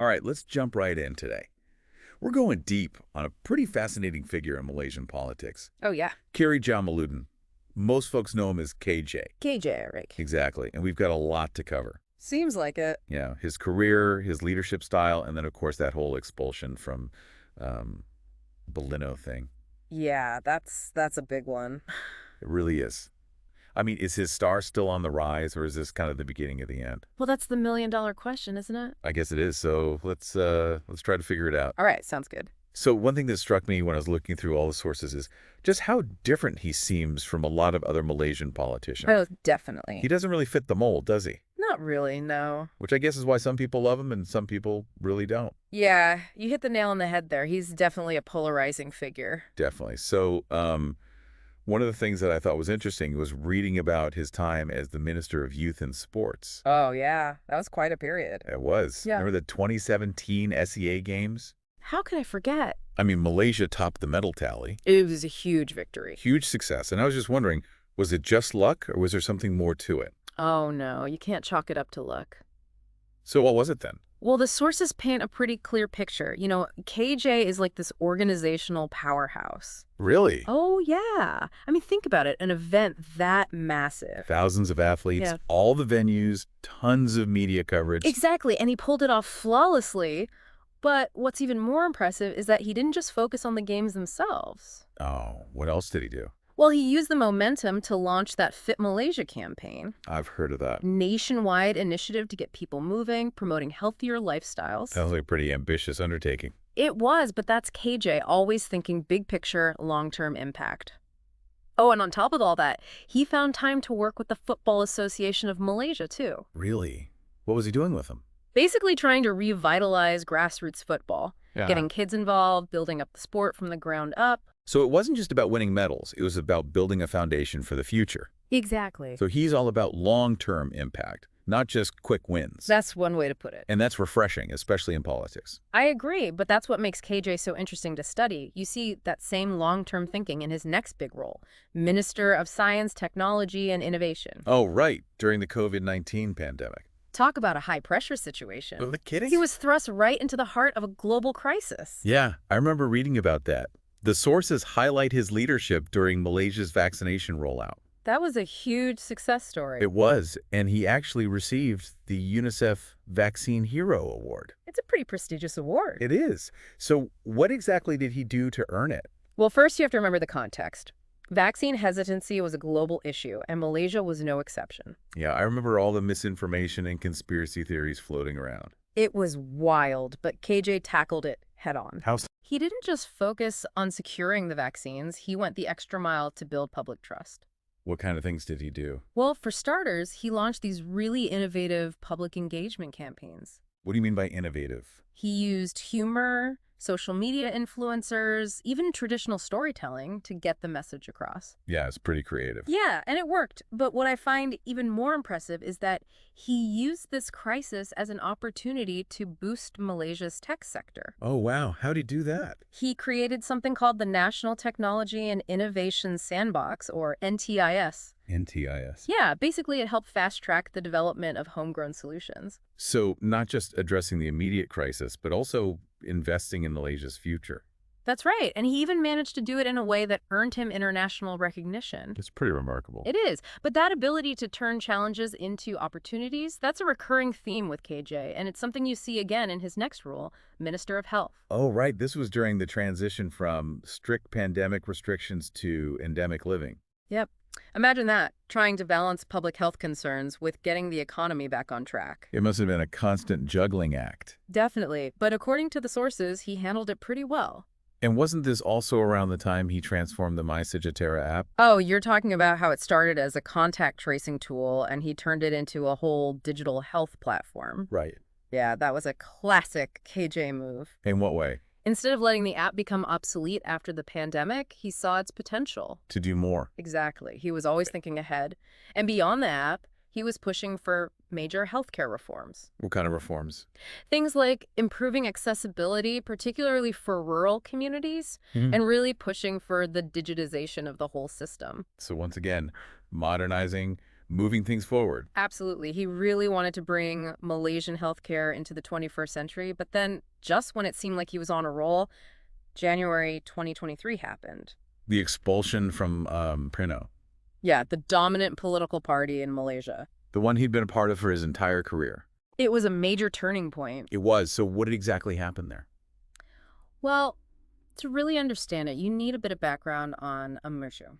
right, let's jump right in today. We're going deep on a pretty fascinating figure in Malaysian politics. Oh, yeah. Khairy Jamaluddin. Most folks know him as KJ. KJ, Eric. Exactly, and we've got a lot to cover. Seems like it. Yeah, his career, his leadership style, and then, of course, that whole expulsion from Belino thing. Yeah, that's a big one. It really is. I mean, is his star still on the rise, or is this kind of the beginning of the end? Well, that's the million-dollar question, isn't it? I guess it is, so let's try to figure it out. All right, sounds good. So one thing that struck me when I was looking through all the sources is just how different he seems from a lot of other Malaysian politicians. Oh, definitely. He doesn't really fit the mold, does he? Not really, no. Which I guess is why some people love him and some people really don't. Yeah, you hit the nail on the head there. He's definitely a polarizing figure. Definitely. So one of the things that I thought was interesting was reading about his time as the Minister of Youth and Sports. Oh, yeah. That was quite a period. It was. Yeah. Remember the 2017 SEA Games? How can I forget? I mean, Malaysia topped the medal tally. It was a huge victory. Huge success. And I was just wondering, was it just luck or was there something more to it? Oh, no. You can't chalk it up to luck. So what was it then? Well, the sources paint a pretty clear picture. You know, KJ is like this organizational powerhouse. Really? Oh, yeah. I mean, think about it. An event that massive. Thousands of athletes, Yeah. all the venues, tons of media coverage. Exactly. And he pulled it off flawlessly. But what's even more impressive is that he didn't just focus on the games themselves. Oh, what else did he do? Well, he used the momentum to launch that Fit Malaysia campaign, I've heard of that. nationwide initiative to get people moving, promoting healthier lifestyles. Sounds like a pretty ambitious undertaking. It was, but that's KJ, always thinking big picture, long-term impact. Oh, and on top of all that, he found time to work with the Football Association of Malaysia, too. Really? What was he doing with them? Basically trying to revitalize grassroots football, Yeah. getting kids involved, building up the sport from the ground up. So it wasn't just about winning medals. It was about building a foundation for the future. Exactly. So he's all about long-term impact, not just quick wins. That's one way to put it. And that's refreshing, especially in politics. I agree, but that's what makes KJ so interesting to study. You see that same long-term thinking in his next big role, Minister of Science, Technology, and Innovation. Oh, right, during the COVID-19 pandemic. Talk about a high-pressure situation. Are you kidding? He was thrust right into the heart of a global crisis. Yeah, I remember reading about that. The sources highlight his leadership during Malaysia's vaccination rollout. That was a huge success story. It was, and he actually received the UNICEF Vaccine Hero Award. It's a pretty prestigious award. It is. So what exactly did he do to earn it? Well, first you have to remember the context. Vaccine hesitancy was a global issue, and Malaysia was no exception. Yeah, I remember all the misinformation and conspiracy theories floating around. It was wild, but KJ tackled it head on. How? He didn't just focus on securing the vaccines, he went the extra mile to build public trust. What kind of things did he do? Well, for starters, he launched these really innovative public engagement campaigns. What do you mean by innovative? He used humor, social media influencers, even traditional storytelling to get the message across. Yeah, it's pretty creative. Yeah, and it worked. But what I find even more impressive is that he used this crisis as an opportunity to boost Malaysia's tech sector. Oh, wow. How'd he do that? He created something called the National Technology and Innovation Sandbox, or NTIS. NTIS. Yeah, basically it helped fast-track the development of homegrown solutions. So not just addressing the immediate crisis, but also investing in Malaysia's future. That's right, and he even managed to do it in a way that earned him international recognition. It's pretty remarkable. It is, but that ability to turn challenges into opportunities, that's a recurring theme with KJ, and it's something you see again in his next role, Minister of Health. Oh, right. This was during the transition from strict pandemic restrictions to endemic living. Yep. Imagine that, trying to balance public health concerns with getting the economy back on track. It must have been a constant juggling act. Definitely, but according to the sources, he handled it pretty well. And wasn't this also around the time he transformed the My Sagittara app? Oh, you're talking about how it started as a contact tracing tool and he turned it into a whole digital health platform. Right. Yeah, that was a classic KJ move. In what way? Instead of letting the app become obsolete after the pandemic, he saw its potential. To do more. Exactly. He was always thinking ahead. And beyond the app, he was pushing for major healthcare reforms. What kind of reforms? Things like improving accessibility, particularly for rural communities, and really pushing for the digitization of the whole system. So once again, modernizing, moving things forward. Absolutely. He really wanted to bring Malaysian healthcare into the 21st century, but then just when it seemed like he was on a roll, January 2023 happened. The expulsion from Prino, Yeah, the dominant political party in Malaysia. the one he'd been a part of for his entire career. It was a major turning point. It was. So what exactly happened there? Well, to really understand it, you need a bit of background on UMNO.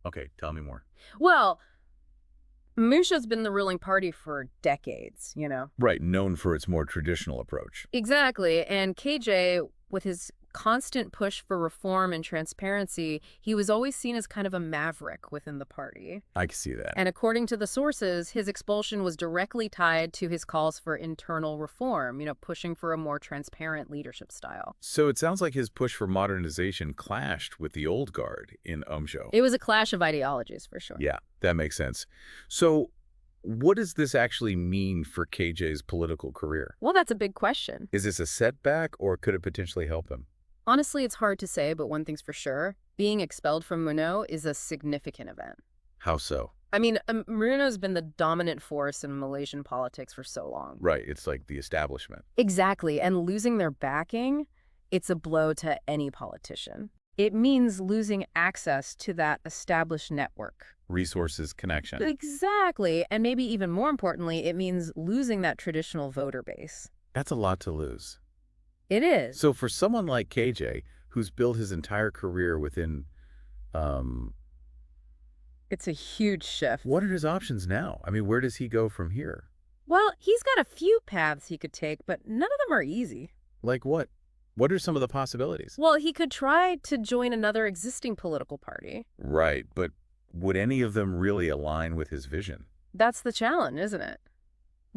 Okay, tell me more. Well, UMNO's been the ruling party for decades, you know? Right, known for its more traditional approach. Exactly. And KJ, with his constant push for reform and transparency, he was always seen as kind of a maverick within the party. I can see that. And according to the sources, his expulsion was directly tied to his calls for internal reform, you know, pushing for a more transparent leadership style. So it sounds like his push for modernization clashed with the old guard in UMNO. It was a clash of ideologies, for sure. Yeah, that makes sense. So what does this actually mean for KJ's political career? Well, that's a big question. Is this a setback, or could it potentially help him? Honestly, it's hard to say, but one thing's for sure. Being expelled from UMNO is a significant event. How so? I mean, UMNO's been the dominant force in Malaysian politics for so long. Right, it's like the establishment. Exactly, and losing their backing, it's a blow to any politician. It means losing access to that established network. Resources, connection. Exactly, and maybe even more importantly, it means losing that traditional voter base. That's a lot to lose. It is. So for someone like KJ, who's built his entire career within, It's a huge shift. what are his options now? I mean, where does he go from here? Well, he's got a few paths he could take, but none of them are easy. Like what? What are some of the possibilities? Well, he could try to join another existing political party. Right, but would any of them really align with his vision? That's the challenge, isn't it?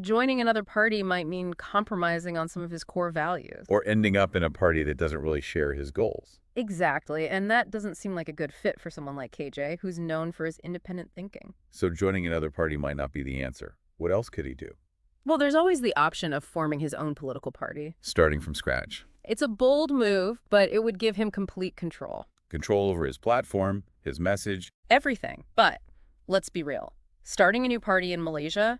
Joining another party might mean compromising on some of his core values. Or ending up in a party that doesn't really share his goals? Exactly, and that doesn't seem like a good fit for someone like KJ, who's known for his independent thinking. So joining another party might not be the answer. What else could he do? Well, there's always the option of forming his own political party. Starting from scratch. It's a bold move, but it would give him complete control. Control over his platform, his message. Everything. But let's be real. Starting a new party in Malaysia,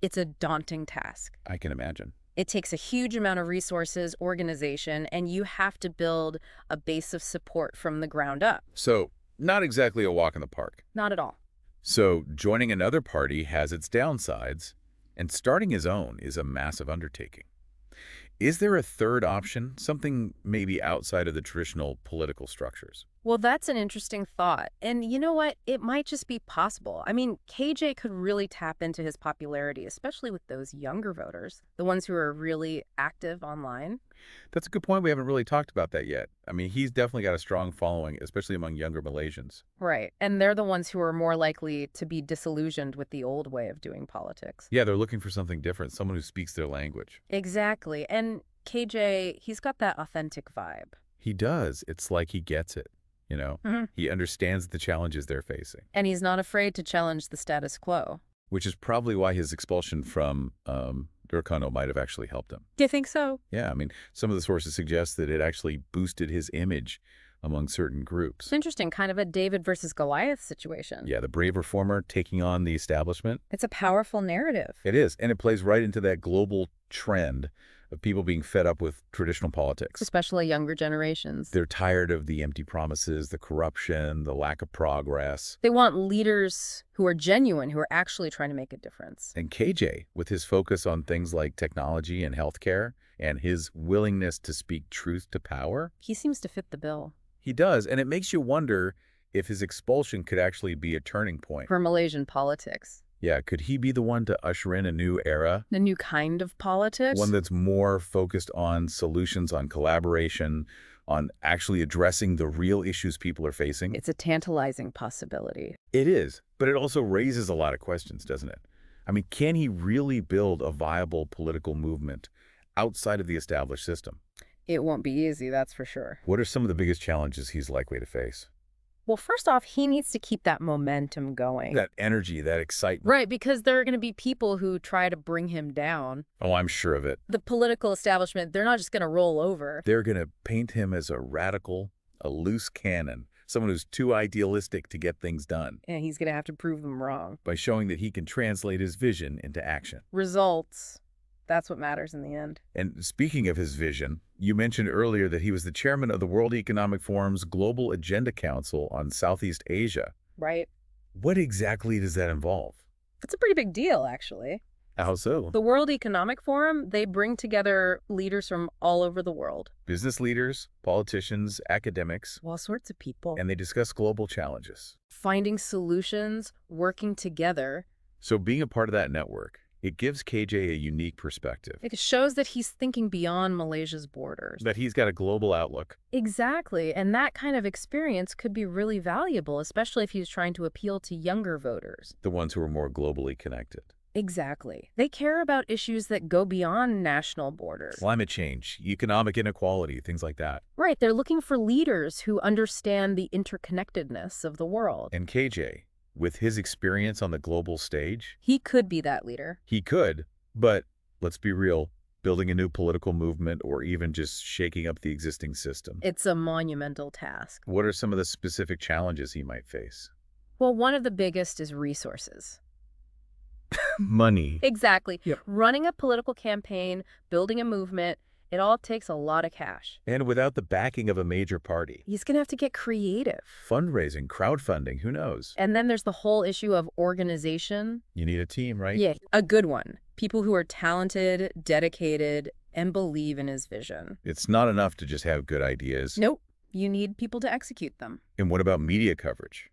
it's a daunting task. I can imagine. It takes a huge amount of resources, organization, and you have to build a base of support from the ground up. So, not exactly a walk in the park. Not at all. So, joining another party has its downsides, and starting his own is a massive undertaking. Is there a third option, something maybe outside of the traditional political structures? Well, that's an interesting thought. And you know what? It might just be possible. I mean, KJ could really tap into his popularity, especially with those younger voters, the ones who are really active online. That's a good point. We haven't really talked about that yet. I mean, he's definitely got a strong following, especially among younger Malaysians. Right. And they're the ones who are more likely to be disillusioned with the old way of doing politics. Yeah, they're looking for something different, someone who speaks their language. Exactly. And KJ, he's got that authentic vibe. He does. It's like he gets it, you know? He understands the challenges they're facing. And he's not afraid to challenge the status quo. Which is probably why his expulsion from Durkano might have actually helped him. Do you think so? Yeah, I mean, some of the sources suggest that it actually boosted his image among certain groups. It's interesting, kind of a David versus Goliath situation. Yeah, the brave reformer taking on the establishment. It's a powerful narrative. It is, and it plays right into that global trend of people being fed up with traditional politics. Especially younger generations. They're tired of the empty promises, the corruption, the lack of progress. They want leaders who are genuine, who are actually trying to make a difference. And KJ, with his focus on things like technology and healthcare, and his willingness to speak truth to power, He seems to fit the bill. he does. And it makes you wonder if his expulsion could actually be a turning point. For Malaysian politics. Yeah, could he be the one to usher in a new era? A new kind of politics? One that's more focused on solutions, on collaboration, on actually addressing the real issues people are facing? It's a tantalizing possibility. It is, but it also raises a lot of questions, doesn't it? I mean, can he really build a viable political movement outside of the established system? It won't be easy, that's for sure. What are some of the biggest challenges he's likely to face? Well, first off, he needs to keep that momentum going. That energy, that excitement. Right, because there are going to be people who try to bring him down. Oh, I'm sure of it. The political establishment, they're not just going to roll over. They're going to paint him as a radical, a loose cannon, someone who's too idealistic to get things done, And he's going to have to prove them wrong. by showing that he can translate his vision into action. Results. That's what matters in the end. And speaking of his vision, you mentioned earlier that he was the chairman of the World Economic Forum's Global Agenda Council on Southeast Asia. Right? What exactly does that involve? It's a pretty big deal, actually. How so? The World Economic Forum, they bring together leaders from all over the world. Business leaders, politicians, academics, All sorts of people. and they discuss global challenges. Finding solutions, working together. So being a part of that network, it gives KJ a unique perspective. It shows that he's thinking beyond Malaysia's borders. That he's got a global outlook. Exactly. And that kind of experience could be really valuable, especially if he's trying to appeal to younger voters. The ones who are more globally connected. Exactly. They care about issues that go beyond national borders. Climate change, economic inequality, things like that. Right. They're looking for leaders who understand the interconnectedness of the world. And KJ, with his experience on the global stage, He could be that leader. he could, but let's be real, building a new political movement or even just shaking up the existing system. It's a monumental task. What are some of the specific challenges he might face? Well, one of the biggest is resources. Money. Exactly. Yep. Running a political campaign, building a movement, it all takes a lot of cash. And without the backing of a major party. He's going to have to get creative. Fundraising, crowdfunding, who knows? And then there's the whole issue of organization. You need a team, right? Yeah, a good one. People who are talented, dedicated, and believe in his vision. It's not enough to just have good ideas. Nope. You need people to execute them. And what about media coverage?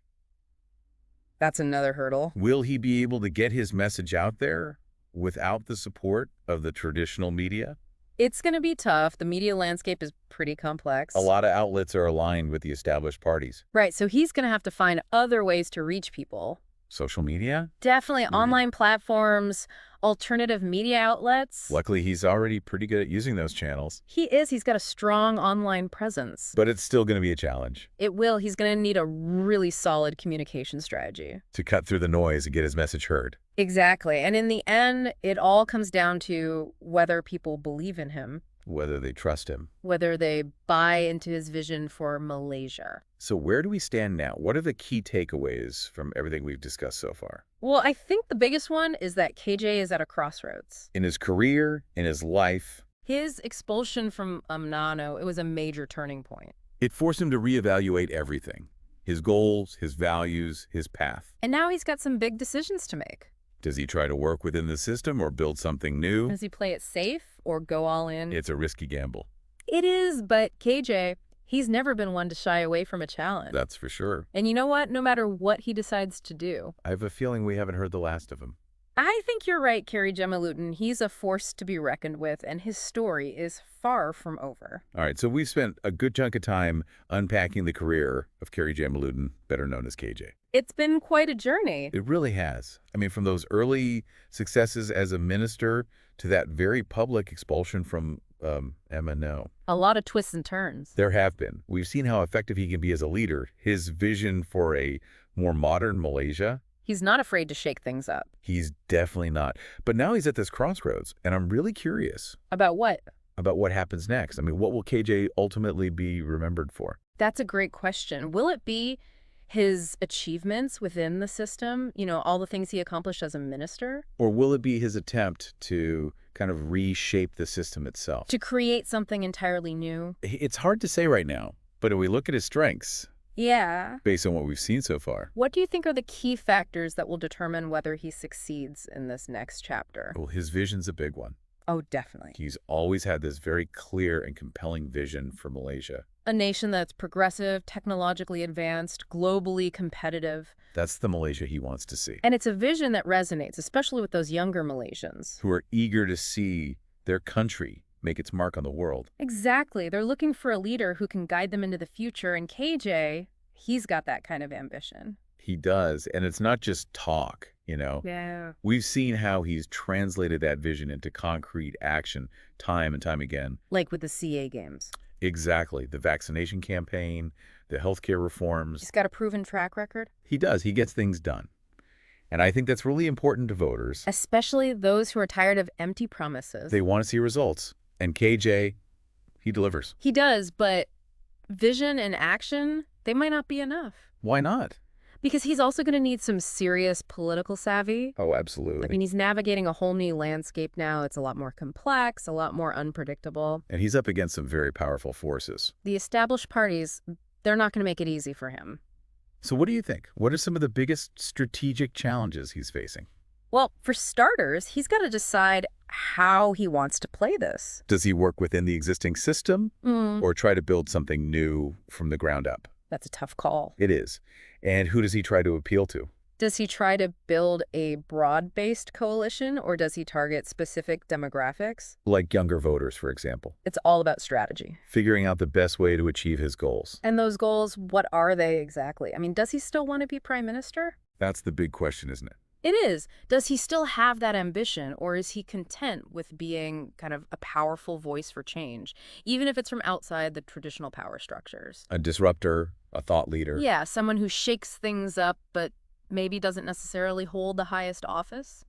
That's another hurdle. Will he be able to get his message out there without the support of the traditional media? It's going to be tough. The media landscape is pretty complex. A lot of outlets are aligned with the established parties. Right, so he's going to have to find other ways to reach people. Social media? Definitely online platforms, alternative media outlets. Luckily, he's already pretty good at using those channels. He is. He's got a strong online presence. But it's still going to be a challenge It will. He's going to need a really solid communication strategy. to cut through the noise and get his message heard. Exactly. And in the end, it all comes down to whether people believe in him, Whether they trust him. whether they buy into his vision for Malaysia. So where do we stand now? What are the key takeaways from everything we've discussed so far? Well, I think the biggest one is that KJ is at a crossroads. In his career, in his life, His expulsion from UMNO, it was a major turning point. it forced him to reevaluate everything. His goals, his values, his path. And now he's got some big decisions to make. Does he try to work within the system or build something new? Does he play it safe or go all in? It's a risky gamble. It is, but KJ, he's never been one to shy away from a challenge. That's for sure. And you know what? No matter what he decides to do, I have a feeling we haven't heard the last of him. I think you're right, Khairy Jamaluddin. He's a force to be reckoned with, and his story is far from over. All right, so we've spent a good chunk of time unpacking the career of Khairy Jamaluddin, better known as KJ. It's been quite a journey. It really has. I mean, from those early successes as a minister to that very public expulsion from UMNO. A lot of twists and turns. There have been. We've seen how effective he can be as a leader. His vision for a more modern Malaysia, He's not afraid to shake things up. he's definitely not. But now he's at this crossroads, and I'm really curious About what? about what happens next. I mean, what will KJ ultimately be remembered for? That's a great question. Will it be his achievements within the system? You know, all the things he accomplished as a minister? Or will it be his attempt to kind of reshape the system itself? To create something entirely new? It's hard to say right now, but if we look at his strengths, Yeah. based on what we've seen so far, What do you think are the key factors that will determine whether he succeeds in this next chapter? well, his vision's a big one. Oh, definitely. He's always had this very clear and compelling vision for Malaysia. A nation that's progressive, technologically advanced, globally competitive. That's the Malaysia he wants to see, And it's a vision that resonates, especially with those younger Malaysians. who are eager to see their country make its mark on the world. Exactly. They're looking for a leader who can guide them into the future. And KJ, he's got that kind of ambition. He does, and it's not just talk, you know. Yeah. We've seen how he's translated that vision into concrete action time and time again. Like with the CA games. Exactly. The vaccination campaign, the healthcare reforms. He's got a proven track record. He does. He gets things done. And I think that's really important to voters. Especially those who are tired of empty promises. They want to see results. And KJ, he delivers. He does, but vision and action, They might not be enough. Why not? Because he's also going to need some serious political savvy. Oh, I absolutely. mean, he's navigating a whole new landscape now. It's a lot more complex, a lot more unpredictable. And he's up against some very powerful forces. The established parties, they're not going to make it easy for him. So what do you think? What are some of the biggest strategic challenges he's facing? Well, for starters, he's got to decide how he wants to play this. Does he work within the existing system or try to build something new from the ground up? That's a tough call. It is. And who does he try to appeal to? Does he try to build a broad-based coalition, or does he target specific demographics? Like younger voters, for example. It's all about strategy. Figuring out the best way to achieve his goals. And those goals, what are they exactly? I mean, does he still want to be prime minister? That's the big question, isn't it? It is. Does he still have that ambition, or is he content with being kind of a powerful voice for change, even if it's from outside the traditional power structures? A disruptor, a thought leader. Yeah, someone who shakes things up, but maybe doesn't necessarily hold the highest office.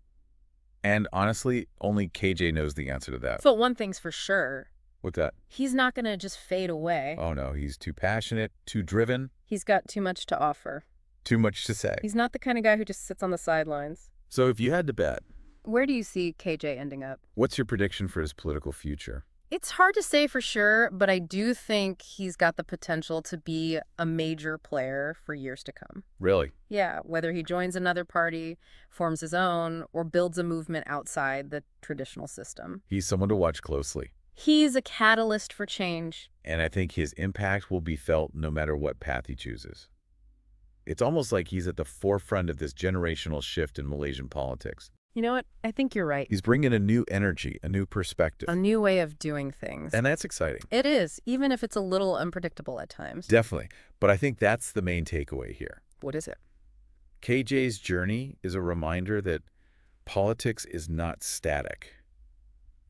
And honestly, only KJ knows the answer to that. But one thing's for sure. What's that? He's not going to just fade away. Oh no, he's too passionate, too driven, He's got too much to offer. too much to say. He's not the kind of guy who just sits on the sidelines. So if you had to bet, Where do you see KJ ending up? what's your prediction for his political future? It's hard to say for sure, but I do think he's got the potential to be a major player for years to come. Really? Yeah, whether he joins another party, forms his own, or builds a movement outside the traditional system. He's someone to watch closely. He's a catalyst for change. And I think his impact will be felt no matter what path he chooses. It's almost like he's at the forefront of this generational shift in Malaysian politics. You know what? I think you're right. He's bringing a new energy, a new perspective. A new way of doing things. And that's exciting. It is, even if it's a little unpredictable at times. Definitely. But I think that's the main takeaway here. What is it? KJ's journey is a reminder that politics is not static,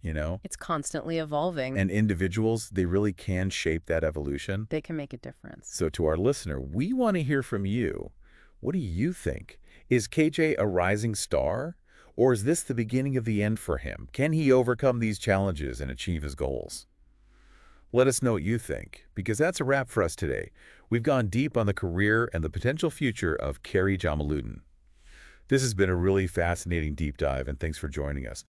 you know? It's constantly evolving. And individuals, they really can shape that evolution. They can make a difference. So to our listener, we want to hear from you. What do you think? Is KJ a rising star? Or is this the beginning of the end for him? Can he overcome these challenges and achieve his goals? Let us know what you think, because that's a wrap for us today. We've gone deep on the career and the potential future of Khairy Jamaluddin. This has been a really fascinating deep dive, and thanks for joining us.